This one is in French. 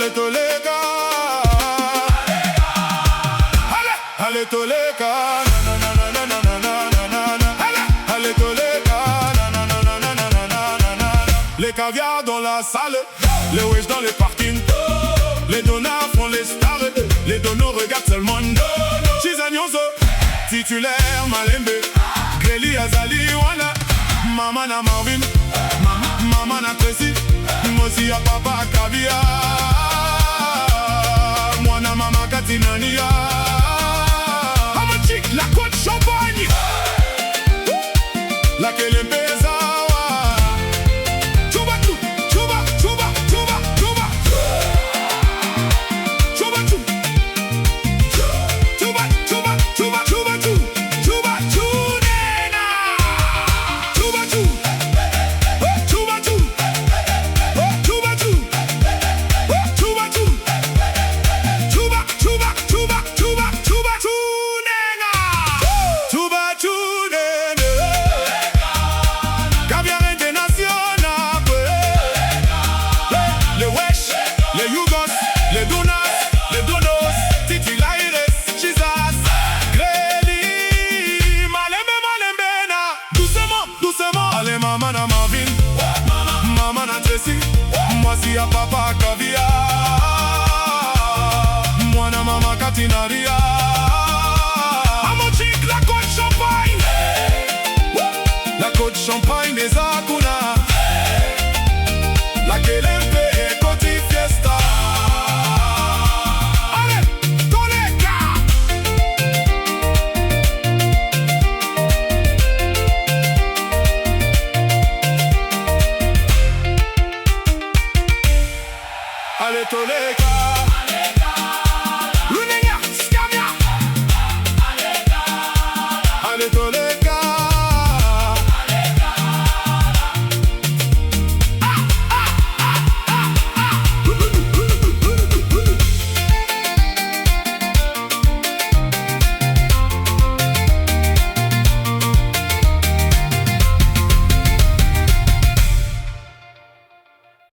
Allez Toleka, allez Toleka, allez Toleka, les caviars dans la salle, les wesh dans les parkings, les donneurs font les stars, les donos regardent seulement Chizanyozo, titulaire Malembe, Greli Azali Wana, Mamana Marvin, Mamana Tracy, Mosi a Papa Kavia, Mwana Mama Katinania, Amachik, la côte champagne, la Kelempeza. Les donas, les donos, Titi Laires, Chizas, Greli, Malembe, Malembena. Doucement, doucement, allez Mamana Marvin, Mamana Tracy, moi si a Papa Kavia, Mwana Mama Katinaria, Amachik, la côte champagne, la côte champagne des Akuna, la Kelempe et Koti Fiesta. Allez Toleka.